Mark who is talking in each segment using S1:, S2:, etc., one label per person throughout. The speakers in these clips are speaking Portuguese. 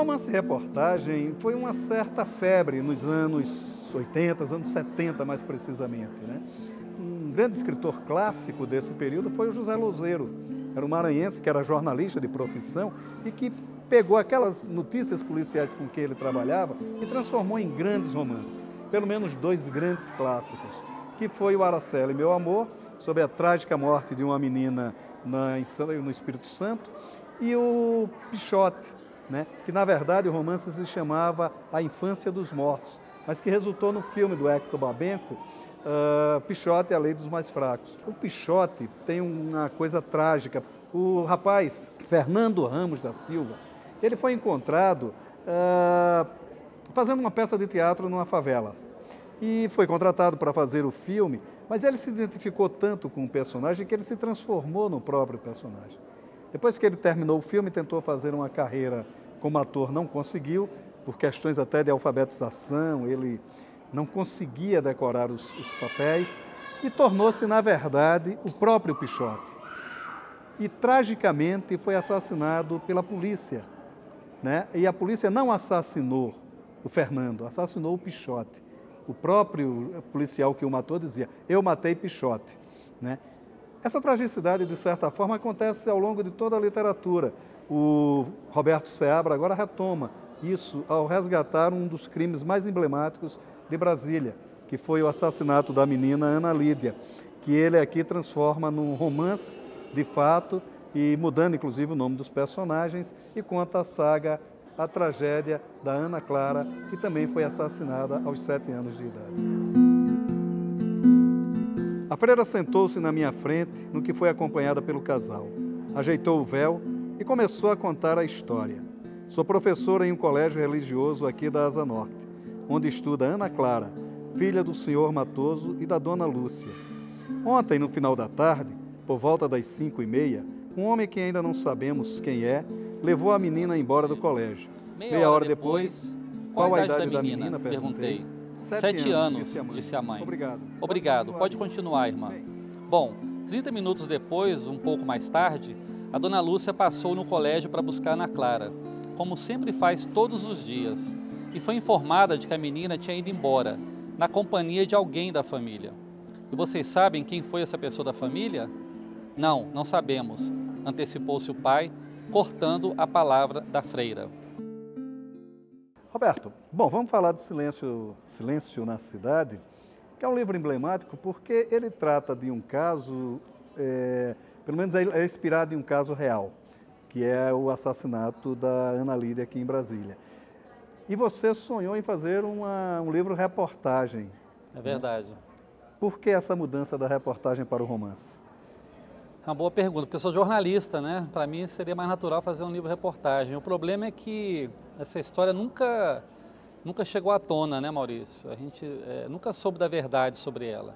S1: romance-reportagem foi uma certa febre nos anos 80, anos 70 mais precisamente, né? Um grande escritor clássico desse período foi o José Louzeiro. Era um maranhense que era jornalista de profissão e que pegou aquelas notícias policiais com que ele trabalhava e transformou em grandes romances. Pelo menos dois grandes clássicos, que foi o Araceli, Meu Amor, sobre a trágica morte de uma menina no Espírito Santo, e o Pichote, né? Que na verdade o romance se chamava A Infância dos Mortos, mas que resultou no filme do Hector Babenco, Pichote, a Lei dos Mais Fracos. O Pichote tem uma coisa trágica. O rapaz, Fernando Ramos da Silva, ele foi encontrado fazendo uma peça de teatro numa favela. E foi contratado para fazer o filme, mas ele se identificou tanto com o personagem que ele se transformou no próprio personagem. Depois que ele terminou o filme, tentou fazer uma carreira como ator, não conseguiu, por questões até de alfabetização, ele não conseguia decorar os papéis e tornou-se, na verdade, o próprio Pichote. E, tragicamente, foi assassinado pela polícia, né? E a polícia não assassinou o Fernando, assassinou o Pichote. O próprio policial que o matou dizia, eu matei Pichote, né? Essa tragicidade, de certa forma, acontece ao longo de toda a literatura. O Roberto Seabra agora retoma isso ao resgatar um dos crimes mais emblemáticos de Brasília, que foi o assassinato da menina Ana Lídia, que ele aqui transforma num romance de fato e mudando inclusive o nome dos personagens e conta a saga, a tragédia da Ana Clara, que também foi assassinada aos 7 anos de idade. A freira sentou-se na minha frente, no que foi acompanhada pelo casal. Ajeitou o véu e começou a contar a história. Sou professora em um colégio religioso aqui da Asa Norte, onde estuda Ana Clara, filha do senhor Matoso e da dona Lúcia. Ontem, no final da tarde, por volta das 5h30, um homem que ainda não sabemos quem é, levou a menina embora do colégio. Meia hora depois, qual a idade da menina? Perguntei.
S2: 7 anos, disse a mãe. Obrigado. Pode continuar, irmã. Bom, 30 minutos depois, um pouco mais tarde, a dona Lúcia passou no colégio para buscar Ana Clara, como sempre faz todos os dias, e foi informada de que a menina tinha ido embora, na companhia de alguém da família. E vocês sabem quem foi essa pessoa da família? Não sabemos, antecipou-se o pai, cortando a palavra da freira.
S1: Roberto, bom, vamos falar do Silêncio na Cidade, que é um livro emblemático porque ele trata de um caso, pelo menos é inspirado em um caso real, que é o assassinato da Ana Lídia aqui em Brasília. E você sonhou em fazer um livro-reportagem.
S2: É verdade.
S1: Né? Por que essa mudança da reportagem para o romance?
S2: Uma boa pergunta, porque eu sou jornalista, né? Para mim seria mais natural fazer um livro-reportagem. O problema é que essa história nunca chegou à tona, né, Maurício? A gente nunca soube da verdade sobre ela.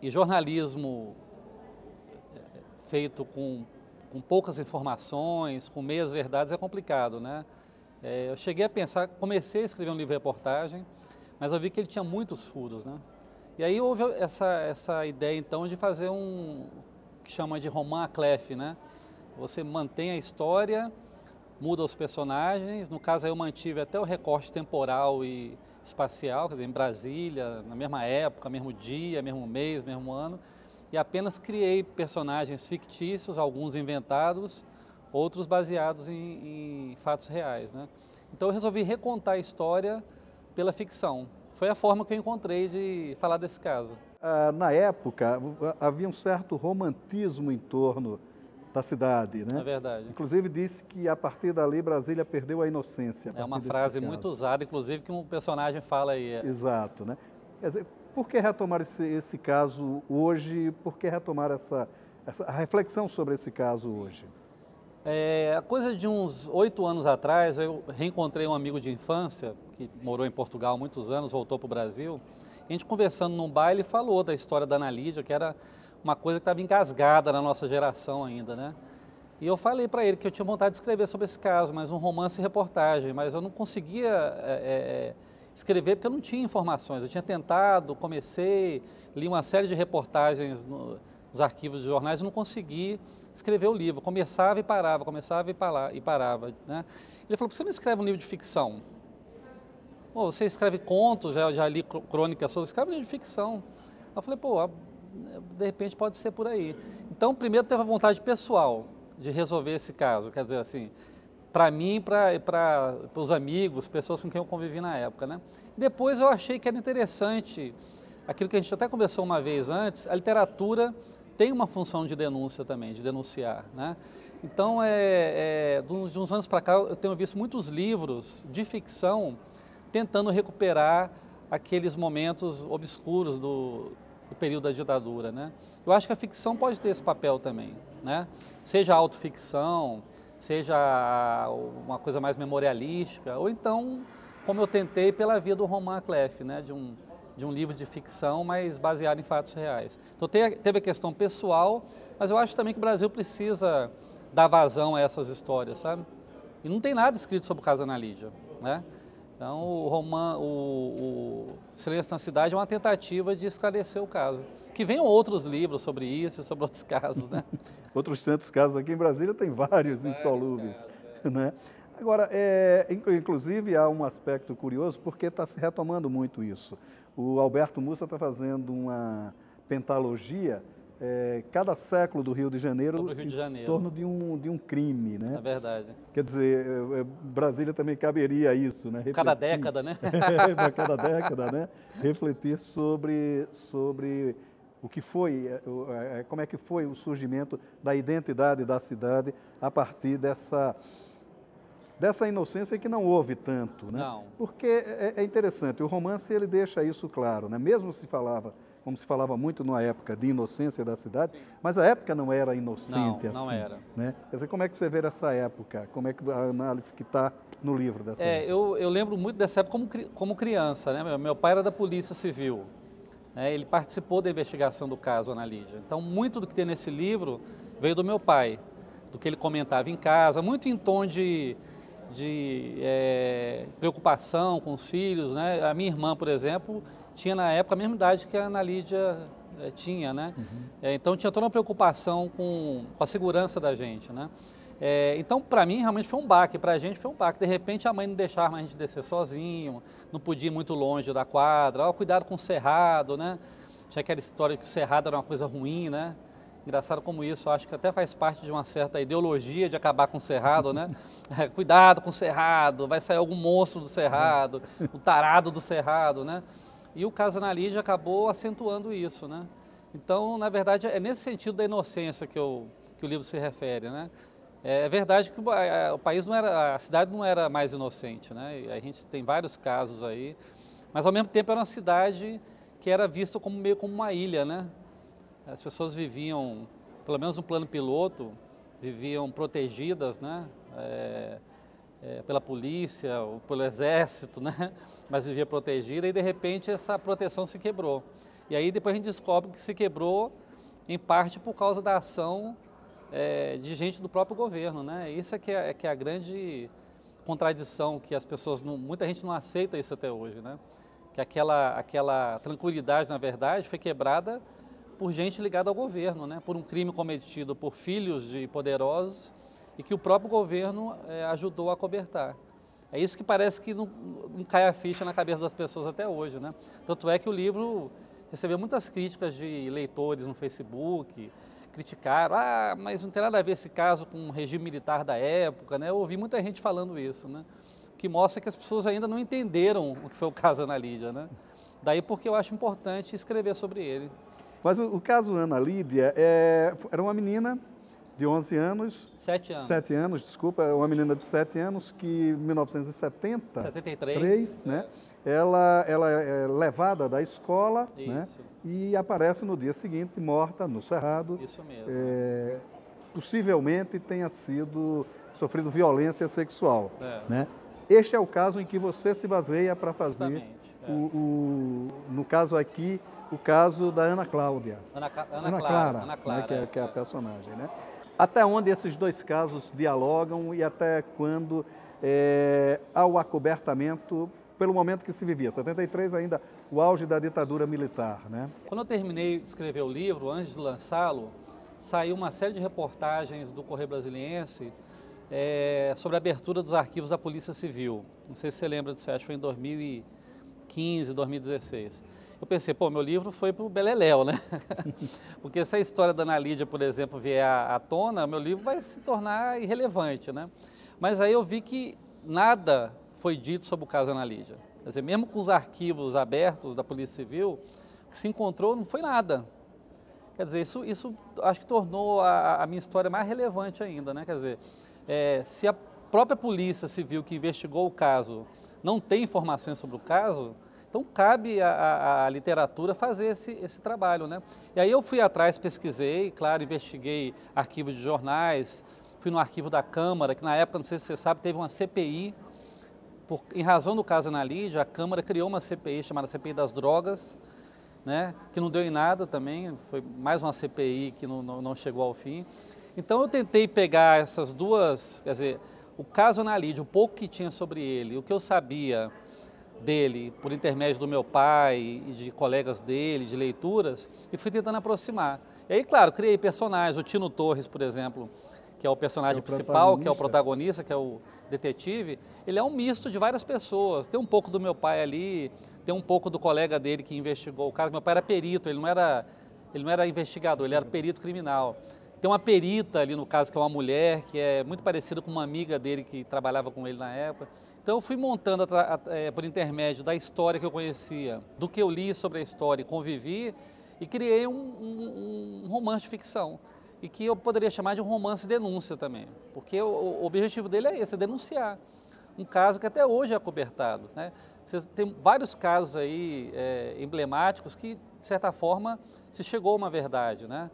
S2: E jornalismo feito com poucas informações, com meias verdades, é complicado, né? Eu cheguei a pensar, comecei a escrever um livro-reportagem, mas eu vi que ele tinha muitos furos, né? E aí houve essa ideia, então, de fazer que chama de roman à clef, né? Você mantém a história, muda os personagens, no caso aí eu mantive até o recorte temporal e espacial, quer dizer, em Brasília, na mesma época, mesmo dia, mesmo mês, mesmo ano, e apenas criei personagens fictícios, alguns inventados, outros baseados em fatos reais, né? Então eu resolvi recontar a história pela ficção. Foi a forma que eu encontrei de falar desse caso.
S1: Na época, havia um certo romantismo em torno da cidade, né?
S2: É verdade.
S1: Inclusive disse que a partir dali Brasília perdeu a inocência.
S2: É uma frase muito usada, inclusive, que um personagem fala aí.
S1: Exato, né? Quer dizer, por que retomar esse caso hoje? Por que retomar a reflexão sobre esse caso hoje?
S2: A coisa de uns 8 anos atrás, eu reencontrei um amigo de infância, que morou em Portugal há muitos anos, voltou para o Brasil. A gente conversando num bar, ele falou da história da Ana Lídia, que era uma coisa que estava engasgada na nossa geração ainda, né? E eu falei para ele que eu tinha vontade de escrever sobre esse caso, mas um romance e reportagem, mas eu não conseguia escrever porque eu não tinha informações. Eu tinha tentado, comecei, li uma série de reportagens nos arquivos de jornais e não consegui escrever o livro. Começava e parava, começava e parava, né? Ele falou, por que você não escreve um livro de ficção? Pô, você escreve contos, já li crônicas sobre, escreve um livro de ficção. Eu falei, pô, de repente pode ser por aí. Então, primeiro teve a vontade pessoal de resolver esse caso, quer dizer assim, para mim e para os amigos, pessoas com quem eu convivi na época, né? Depois eu achei que era interessante, aquilo que a gente até conversou uma vez antes, a literatura tem uma função de denúncia também, de denunciar, né? Então, de uns anos para cá, eu tenho visto muitos livros de ficção tentando recuperar aqueles momentos obscuros do período da ditadura, né? Eu acho que a ficção pode ter esse papel também, né? Seja a autoficção, seja uma coisa mais memorialística, ou então, como eu tentei, pela via do Roman Clef, né? De um livro de ficção, mas baseado em fatos reais. Então teve a questão pessoal, mas eu acho também que o Brasil precisa dar vazão a essas histórias, sabe? E não tem nada escrito sobre o caso Ana Lídia, né? Então o Silêncio na Cidade é uma tentativa de esclarecer o caso. Que venham outros livros sobre isso e sobre outros casos, né?
S1: Outros tantos casos aqui em Brasília tem vários insolúveis, né? Agora, inclusive há um aspecto curioso porque está se retomando muito isso. O Alberto Mussa está fazendo uma pentalogia, cada século do Rio de Janeiro, em torno de um crime, né?
S2: É verdade.
S1: Quer dizer, Brasília também caberia a isso, né? Refletir,
S2: cada década, né?
S1: Para cada década, né? Refletir sobre o que foi, como é que foi o surgimento da identidade da cidade a partir dessa inocência que não houve tanto, né?
S2: Não.
S1: Porque é interessante, o romance ele deixa isso claro, né? Mesmo como se falava muito numa época de inocência da cidade, mas a época não era inocente assim.
S2: Não era.
S1: Né? Quer dizer, como é que você vê essa época? Como é que a análise que está no livro dessa época?
S2: Eu lembro muito dessa época como criança, né? Meu pai era da Polícia Civil, né? Ele participou da investigação do caso Ana Lídia. Então, muito do que tem nesse livro veio do meu pai, do que ele comentava em casa, muito em tom de preocupação com os filhos, né? A minha irmã, por exemplo, tinha na época a mesma idade que a Ana Lídia tinha, né? Uhum. Então tinha toda uma preocupação com a segurança da gente, né? Então para mim realmente foi um baque, para a gente foi um baque. De repente a mãe não deixava mais a gente descer sozinho, não podia ir muito longe da quadra, cuidado com o cerrado, né? Tinha aquela história que o cerrado era uma coisa ruim, né? Engraçado como isso, eu acho que até faz parte de uma certa ideologia de acabar com o cerrado, né? Cuidado com o cerrado, vai sair algum monstro do cerrado, o tarado do cerrado, né? E o caso Ana Lídia acabou acentuando isso, né? Então, na verdade, é nesse sentido da inocência que o livro se refere, né? É verdade que o país não era, a cidade não era mais inocente, né? E a gente tem vários casos aí, mas ao mesmo tempo era uma cidade que era vista como meio como uma ilha, né? As pessoas viviam, pelo menos no plano piloto, viviam protegidas, né? Pela polícia, ou pelo exército, né? Mas vivia protegida e de repente essa proteção se quebrou. E aí depois a gente descobre que se quebrou em parte por causa da ação de gente do próprio governo, né? Isso que é a grande contradição que as pessoas, muita gente não aceita isso até hoje, né? Que aquela tranquilidade, na verdade, foi quebrada por gente ligada ao governo, né? Por um crime cometido por filhos de poderosos e que o próprio governo ajudou a cobertar. É isso que parece que não cai a ficha na cabeça das pessoas até hoje, né? Tanto é que o livro recebeu muitas críticas de leitores no Facebook, criticaram, mas não tem nada a ver esse caso com o regime militar da época, né? Eu ouvi muita gente falando isso, né? O que mostra que as pessoas ainda não entenderam o que foi o caso Ana Lídia, né? Daí porque eu acho importante escrever sobre ele.
S1: Mas o caso Ana Lídia era uma menina de 11 anos...
S2: 7 anos.
S1: 7 anos, desculpa, uma menina de 7 anos que em 1973, né? Ela é levada da escola, né? E aparece no dia seguinte morta no Cerrado.
S2: Isso mesmo.
S1: Possivelmente tenha sofrido violência sexual, né? Este é o caso em que você se baseia para fazer, no caso aqui, o caso da Ana Cláudia.
S2: Ana
S1: Clara, né, que é a personagem, né? Até onde esses dois casos dialogam e até quando há o acobertamento pelo momento que se vivia. 73 ainda o auge da ditadura militar, né?
S2: Quando eu terminei de escrever o livro, antes de lançá-lo, saiu uma série de reportagens do Correio Brasiliense sobre a abertura dos arquivos da Polícia Civil. Não sei se você lembra disso, acho que foi em 2015, 2016. Eu pensei, pô, meu livro foi para o beleléu, né? Porque se a história da Ana Lídia, por exemplo, vier à tona, meu livro vai se tornar irrelevante, né? Mas aí eu vi que nada foi dito sobre o caso Ana Lídia. Quer dizer, mesmo com os arquivos abertos da Polícia Civil, o que se encontrou não foi nada. Quer dizer, isso acho que tornou a minha história mais relevante ainda, né? Quer dizer, se a própria Polícia Civil que investigou o caso não tem informações sobre o caso, então cabe à literatura fazer esse trabalho, né? E aí eu fui atrás, pesquisei, claro, investiguei arquivos de jornais, fui no arquivo da Câmara, que na época, não sei se você sabe, teve uma CPI, em razão do caso Ana Lídia, a Câmara criou uma CPI chamada CPI das Drogas, né, que não deu em nada também, foi mais uma CPI que não chegou ao fim. Então eu tentei pegar essas duas, quer dizer, o caso Ana Lídia, o pouco que tinha sobre ele, o que eu sabia dele por intermédio do meu pai e de colegas dele, de leituras, e fui tentando aproximar. E aí, claro, criei personagens, o Tino Torres, por exemplo, que é o personagem principal, que é o protagonista, que é o detetive, ele é um misto de várias pessoas. Tem um pouco do meu pai ali, tem um pouco do colega dele que investigou o caso. Meu pai era perito, ele não era investigador, ele era perito criminal. Tem uma perita ali no caso, que é uma mulher, que é muito parecida com uma amiga dele que trabalhava com ele na época. Então eu fui montando por intermédio da história que eu conhecia, do que eu li sobre a história e convivi, e criei um romance de ficção. E que eu poderia chamar de um romance denúncia também, porque o objetivo dele é esse, é denunciar um caso que até hoje é acobertado, né? Tem vários casos aí emblemáticos que, de certa forma, se chegou a uma verdade, né?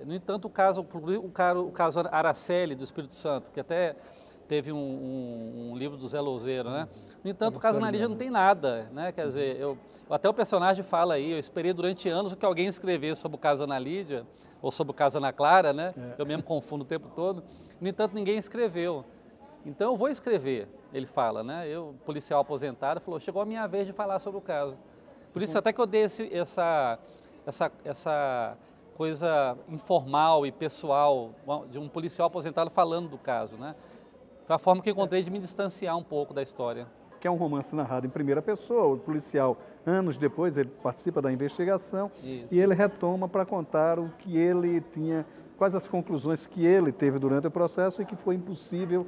S2: No entanto, o caso Araceli, do Espírito Santo, que até teve um livro do Zé Louzeiro, né? No entanto, o caso Ana Lídia não tem nada, né? Quer dizer, até o personagem fala aí, eu esperei durante anos que alguém escrevesse sobre o caso Ana Lídia, ou sobre o caso Ana Clara, né? Eu mesmo confundo o tempo todo. No entanto, ninguém escreveu. Então, eu vou escrever, ele fala, né? Eu, policial aposentado, falou, chegou a minha vez de falar sobre o caso. Por isso até que eu dei essa coisa informal e pessoal de um policial aposentado falando do caso, né? Foi a forma que eu encontrei de me distanciar um pouco da história.
S1: Que é um romance narrado em primeira pessoa, o policial, anos depois, ele participa da investigação. Isso. E ele retoma para contar o que ele tinha, quais as conclusões que ele teve durante o processo e que foi impossível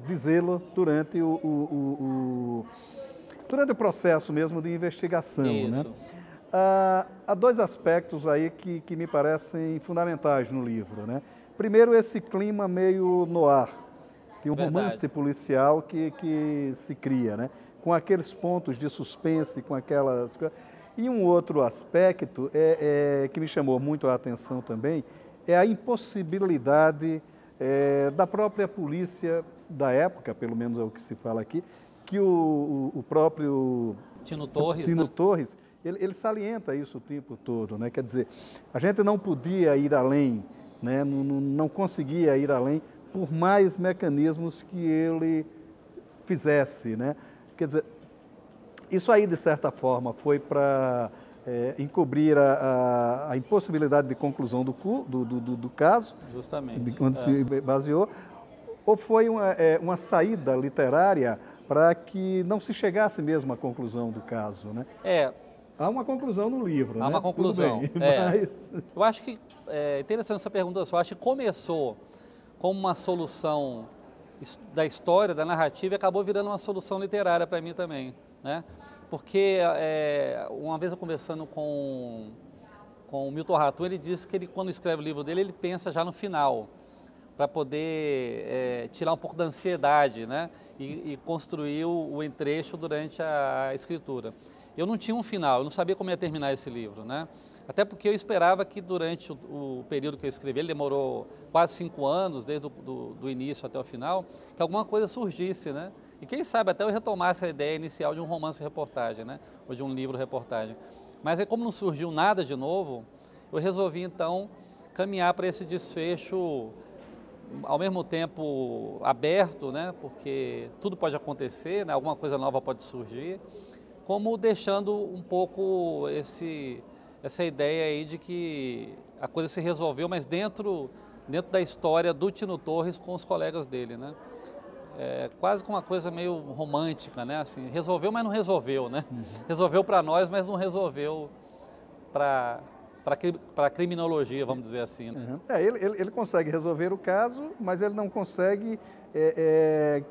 S1: dizê-lo durante durante o processo mesmo de investigação. Isso. Né? Há dois aspectos aí que me parecem fundamentais no livro, né? Primeiro, esse clima meio noir. Tem um romance policial que se cria, né? Com aqueles pontos de suspense, com aquelas... E um outro aspecto que me chamou muito a atenção também é a impossibilidade da própria polícia da época, pelo menos é o que se fala aqui, que o próprio
S2: Tino Torres,
S1: Torres, ele salienta isso o tempo todo, né? Quer dizer, a gente não podia ir além, né? Não conseguia ir além por mais mecanismos que ele fizesse, né? Quer dizer, isso aí, de certa forma, foi para encobrir a impossibilidade de conclusão do caso,
S2: justamente,
S1: onde se baseou, ou foi uma saída literária para que não se chegasse mesmo à conclusão do caso, né? Há uma conclusão no livro, né?
S2: Há uma conclusão,
S1: bem, mas...
S2: Eu acho que é interessante essa pergunta, eu acho que começou como uma solução da história, da narrativa, e acabou virando uma solução literária para mim também, né? Porque uma vez eu conversando com o Milton Ratum, ele disse que quando escreve o livro dele, ele pensa já no final, para poder tirar um pouco da ansiedade, né? E construir o entrecho durante a escritura. Eu não tinha um final, eu não sabia como ia terminar esse livro, né? Até porque eu esperava que durante o período que eu escrevi, ele demorou quase 5 anos, desde do início até o final, que alguma coisa surgisse, né? E quem sabe até eu retomasse a ideia inicial de um romance-reportagem, né? Ou de um livro-reportagem. Mas aí, como não surgiu nada de novo, eu resolvi então caminhar para esse desfecho ao mesmo tempo aberto, né? Porque tudo pode acontecer, né? Alguma coisa nova pode surgir, como deixando um pouco essa ideia aí de que a coisa se resolveu, mas dentro dentro da história do Tino Torres com os colegas dele, né? É quase que uma coisa meio romântica, né? Assim, resolveu, mas não resolveu, né? Resolveu para nós, mas não resolveu para a criminologia, vamos dizer assim. Né?
S1: Ele consegue resolver o caso, mas ele não consegue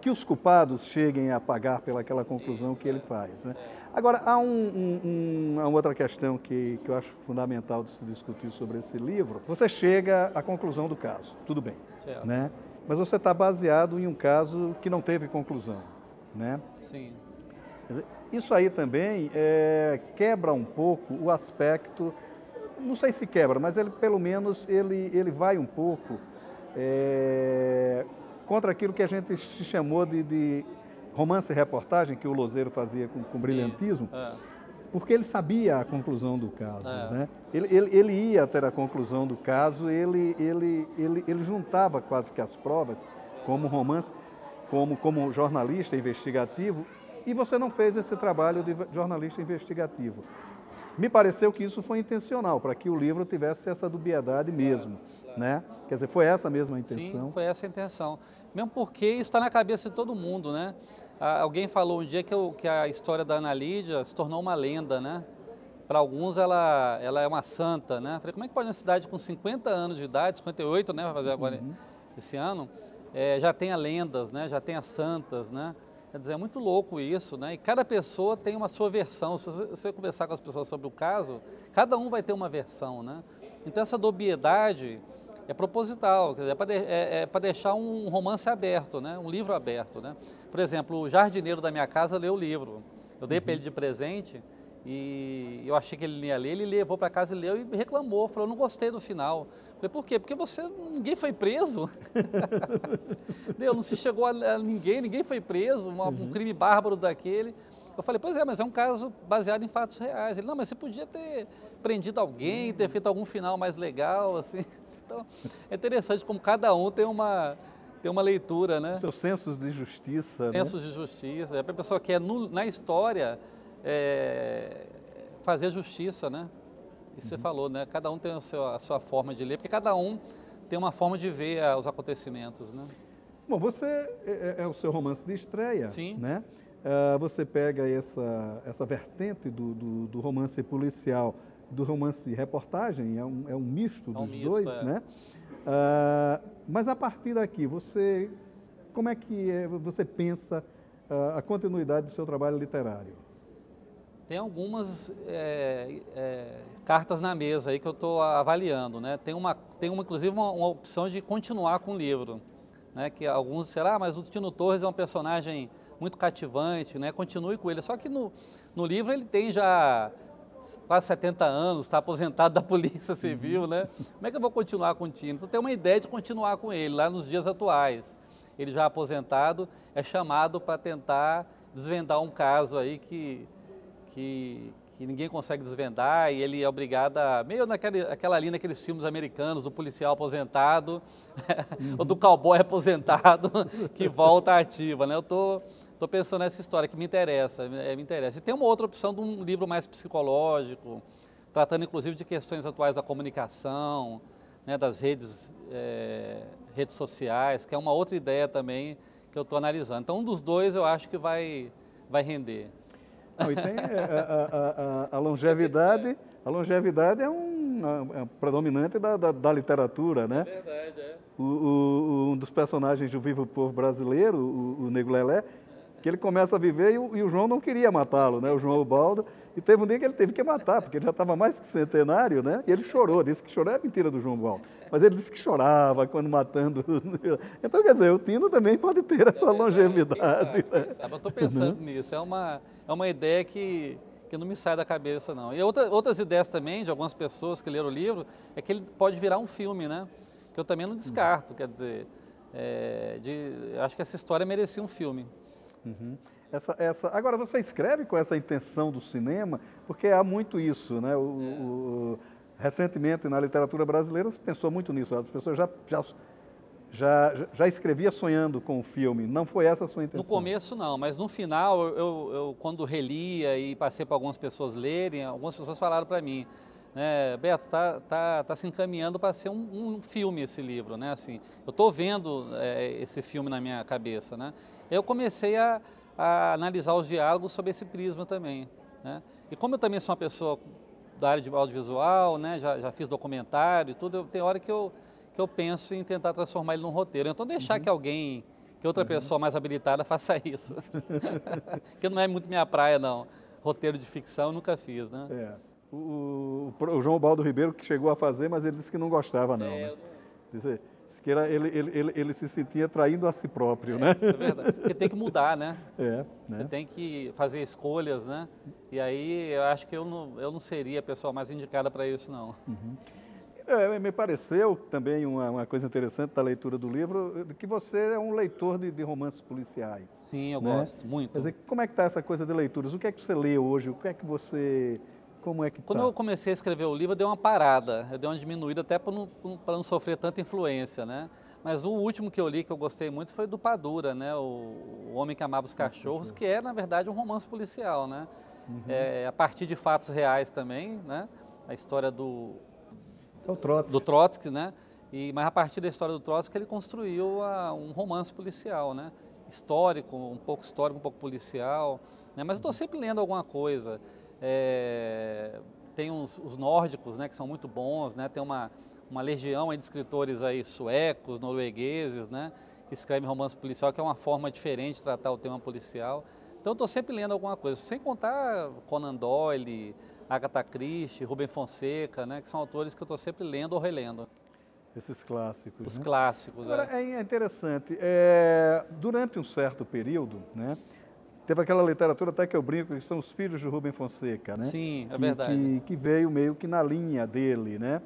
S1: que os culpados cheguem a pagar pelaquela conclusão que ele faz. Né? Agora, há uma outra questão que eu acho fundamental de se discutir sobre esse livro. Você chega à conclusão do caso, tudo bem, né? Mas você está baseado em um caso que não teve conclusão, né?
S2: Sim.
S1: Isso aí também quebra um pouco o aspecto, não sei se quebra, mas ele pelo menos ele vai um pouco contra aquilo que a gente se chamou de romance e reportagem, que o Lozeiro fazia com brilhantismo, porque ele sabia a conclusão do caso. Né? Ele ia ter a conclusão do caso, ele juntava quase que as provas como romance, como jornalista investigativo, e você não fez esse trabalho de jornalista investigativo. Me pareceu que isso foi intencional, para que o livro tivesse essa dubiedade mesmo. Né? Quer dizer, foi essa mesma a intenção?
S2: Sim, foi essa a intenção. Mesmo porque isso está na cabeça de todo mundo, né? Alguém falou um dia que a história da Ana Lídia se tornou uma lenda, né? Para alguns ela é uma santa, né? Falei, como é que pode uma cidade com 50 anos de idade, 58, né? Vai fazer agora esse ano, já tenha lendas, né? Já tenha santas, né? Quer dizer, é muito louco isso, né? E cada pessoa tem uma sua versão. Se você conversar com as pessoas sobre o caso, cada um vai ter uma versão, né? Então essa dubiedade é proposital, quer dizer, é para deixar um romance aberto, né? Um livro aberto, né? Por exemplo, o jardineiro da minha casa leu o livro. Eu dei para ele de presente e eu achei que ele ia ler, ele levou para casa e leu e reclamou, falou, não gostei do final. Falei, por quê? Porque ninguém foi preso. Não se chegou a ninguém foi preso, um crime bárbaro daquele. Eu falei, pois é, mas é um caso baseado em fatos reais. Ele, não, mas você podia ter prendido alguém, ter feito algum final mais legal, assim. Então, é interessante como cada um tem uma leitura, né?
S1: Seus sensos de justiça,
S2: Sensos de justiça. É para a pessoa que na história fazer justiça, né? E você falou, né? Cada um tem a sua forma de ler, porque cada um tem uma forma de ver os acontecimentos, né?
S1: Bom, você é o seu romance de estreia,
S2: sim,
S1: né? Você pega essa vertente do romance policial, do romance reportagem, é um misto dos dois, né? Mas a partir daqui, como é que você pensa a continuidade do seu trabalho literário?
S2: Tem algumas cartas na mesa aí que eu estou avaliando, né? Tem inclusive uma opção de continuar com o livro, né? Que alguns disseram, mas o Tino Torres é um personagem muito cativante, né? Continue com ele. Só que no livro ele tem já quase 70 anos, está aposentado da Polícia Civil, né? Como é que eu vou continuar com o Tino? Então tem uma ideia de continuar com ele lá nos dias atuais. Ele já aposentado é chamado para tentar desvendar um caso aí que ninguém consegue desvendar e ele é obrigado meio naqueles filmes americanos do policial aposentado ou do cowboy aposentado que volta à ativa, né? Eu tô pensando nessa história que me interessa. E tem uma outra opção de um livro mais psicológico, tratando inclusive de questões atuais da comunicação, né, das redes sociais, que é uma outra ideia também que eu estou analisando. Então um dos dois eu acho que vai render.
S1: Não, e tem a longevidade. A longevidade é predominante da literatura, né?
S2: É verdade,
S1: um dos personagens do Viva o Povo Brasileiro, o Nego Lelé, que ele começa a viver e o João não queria matá-lo, né? O João Ubaldo. E teve um dia que ele teve que matar, porque ele já estava mais que centenário, né? E ele chorou, disse que chorar é mentira do João Ubaldo. Mas ele disse que chorava quando matando. Então, quer dizer, o Tino também pode ter essa longevidade.
S2: Quem sabe? Eu estou pensando nisso. É uma ideia que não me sai da cabeça, não. E outras ideias também, de algumas pessoas que leram o livro, é que ele pode virar um filme, né? Que eu também não descarto, quer dizer, acho que essa história merecia um filme.
S1: Agora, você escreve com essa intenção do cinema, porque há muito isso, né? Recentemente, na literatura brasileira, se pensou muito nisso. As pessoas já escrevia sonhando com o filme. Não foi essa a sua intenção?
S2: No começo, não. Mas no final, eu quando relia e passei para algumas pessoas lerem, algumas pessoas falaram para mim, né, Beto, tá se encaminhando para ser um filme esse livro, né? Assim, eu estou vendo esse filme na minha cabeça, né? Eu comecei a analisar os diálogos sob esse prisma também, né? E como eu também sou uma pessoa da área de audiovisual, né? Já fiz documentário e tudo, tem hora que eu penso em tentar transformar ele num roteiro. Então deixar que alguém, que outra pessoa mais habilitada faça isso. Que não é muito minha praia, não. Roteiro de ficção eu nunca fiz, né?
S1: O João Ubaldo Ribeiro que chegou a fazer, mas ele disse que não gostava, não. Né? Disse que ele se sentia traindo a si próprio, né?
S2: É verdade. Porque tem que mudar, né?
S1: Né?
S2: Você tem que fazer escolhas, né? E aí eu acho que eu não seria a pessoa mais indicada para isso, não.
S1: Me pareceu também uma coisa interessante da leitura do livro, que você é um leitor de romances policiais.
S2: Sim, eu
S1: né?
S2: gosto, muito.
S1: Quer dizer, como é que está essa coisa de leituras? O que é que você lê hoje? O que é que você... Como é que
S2: Quando eu comecei a escrever o livro, eu dei uma parada, eu dei uma diminuída até para não sofrer tanta influência, né? Mas o último que eu li, que eu gostei muito, foi do Padura, né? O Homem que Amava os Cachorros, que é, na verdade, um romance policial, né? A partir de fatos reais também, né? A história do Trotsky, né? Mas a partir da história do Trotsky, ele construiu um romance policial, né? Histórico, um pouco policial, né? Mas eu estou sempre lendo alguma coisa. Tem os nórdicos, né, que são muito bons, né? Tem uma legião aí de escritores aí suecos, noruegueses, né, que escrevem romance policial, que é uma forma diferente de tratar o tema policial. Então eu estou sempre lendo alguma coisa, sem contar Conan Doyle, Agatha Christie, Rubem Fonseca, né, que são autores que eu estou sempre lendo ou relendo.
S1: Esses clássicos.
S2: Os clássicos.
S1: Agora, é interessante, durante um certo período, né, teve aquela literatura até que eu brinco, que são os filhos de Rubem Fonseca, né?
S2: Sim, é verdade.
S1: Que veio meio que na linha dele, né?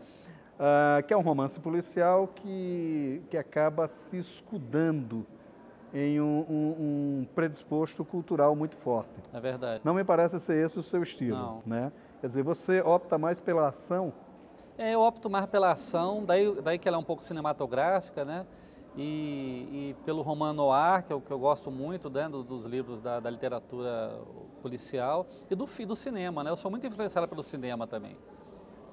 S1: Que é um romance policial que acaba se escudando em um predisposto cultural muito forte.
S2: É verdade.
S1: Não me parece ser esse o seu estilo,
S2: Não.
S1: né? Quer dizer, você opta mais pela ação?
S2: Eu opto mais pela ação, daí que ela é um pouco cinematográfica, né? E pelo roman noir, que eu gosto muito, né, dos livros da literatura policial, e do cinema, né? Eu sou muito influenciado pelo cinema também.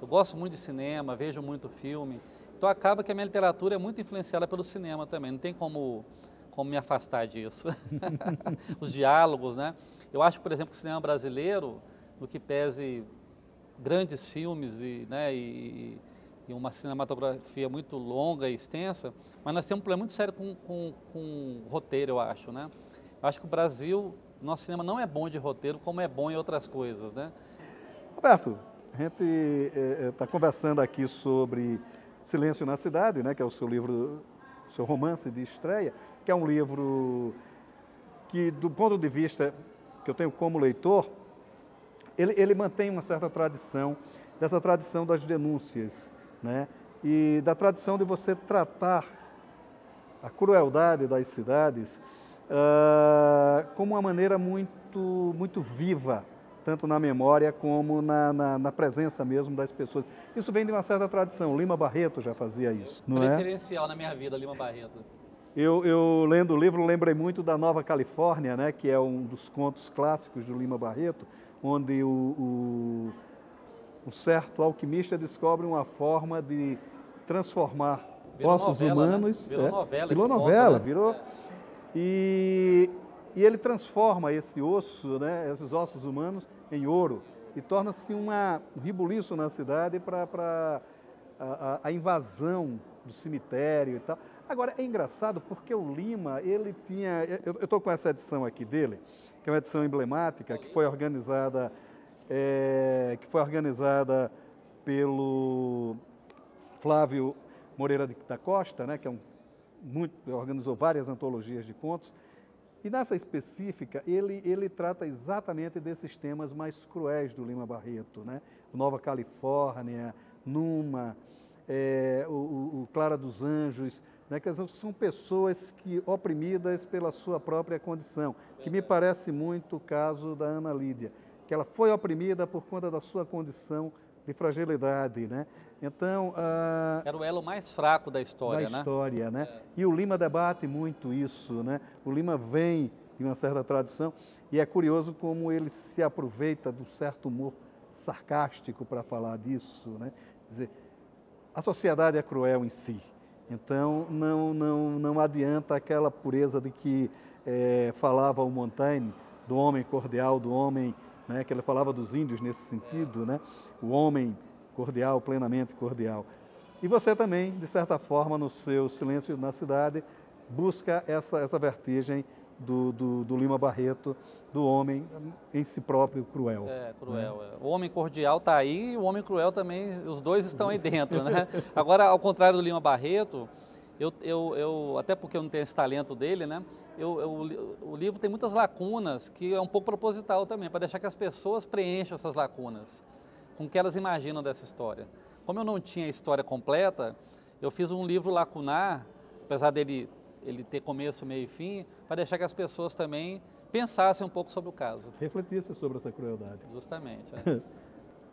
S2: Eu gosto muito de cinema, vejo muito filme, então acaba que a minha literatura é muito influenciada pelo cinema também, não tem como me afastar disso. Os diálogos, né? Eu acho, por exemplo, que o cinema brasileiro, no que pese grandes filmes e uma cinematografia muito longa e extensa, mas nós temos um problema muito sério com roteiro, eu acho, né? Eu acho que o Brasil, nosso cinema não é bom de roteiro, como é bom em outras coisas, né?
S1: Roberto, a gente está conversando aqui sobre Silêncio na Cidade, né? Que é o seu livro, seu romance de estreia, que é um livro que, do ponto de vista que eu tenho como leitor, ele mantém uma certa tradição, dessa tradição das denúncias, né? E da tradição de você tratar a crueldade das cidades como uma maneira muito viva, tanto na memória como na presença mesmo das pessoas. Isso vem de uma certa tradição. Lima Barreto já fazia isso, não é?
S2: Preferencial na minha vida, Lima Barreto.
S1: Eu lendo o livro, lembrei muito da Nova Califórnia, né? Que é um dos contos clássicos do Lima Barreto, onde um certo alquimista descobre uma forma de transformar ossos humanos.
S2: Né? Virou novela.
S1: Virou novela, virou. E ele transforma esse osso, né, esses ossos humanos, em ouro e torna-se um ribuliço na cidade para a invasão do cemitério e tal. Agora, é engraçado porque o Lima, ele tinha... Eu estou com essa edição aqui dele, que é uma edição emblemática, que foi organizada pelo Flávio Moreira da Costa, né, que organizou várias antologias de contos. E nessa específica, ele trata exatamente desses temas mais cruéis do Lima Barreto, né? Nova Califórnia, Numa, o Clara dos Anjos, né? Que são pessoas oprimidas pela sua própria condição, que me parece muito o caso da Ana Lídia, que ela foi oprimida por conta da sua condição de fragilidade, né? Então...
S2: Era o elo mais fraco da história,
S1: né? E o Lima debate muito isso, né? O Lima vem de uma certa tradição e é curioso como ele se aproveita de um certo humor sarcástico para falar disso, né? Quer dizer, a sociedade é cruel em si, então não adianta aquela pureza de que falava o Montaigne, do homem cordial, do homem, né, que ele falava dos índios nesse sentido, né, o homem cordial, plenamente cordial. E você também, de certa forma, no seu Silêncio na Cidade, busca essa vertigem do Lima Barreto, do homem em si próprio cruel.
S2: Cruel.
S1: Né?
S2: O homem cordial está aí e o homem cruel também, os dois estão aí dentro, né? Agora, ao contrário do Lima Barreto, até porque eu não tenho esse talento dele, né? O livro tem muitas lacunas, que é um pouco proposital também, para deixar que as pessoas preencham essas lacunas, com o que elas imaginam dessa história. Como eu não tinha a história completa, eu fiz um livro lacunar, apesar dele ter começo, meio e fim, para deixar que as pessoas também pensassem um pouco sobre o caso.
S1: Refletissem sobre essa crueldade.
S2: Justamente.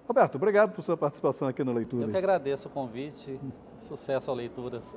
S1: Roberto, obrigado por sua participação aqui no Leituras.
S2: Eu que agradeço o convite. Sucesso ao Leituras.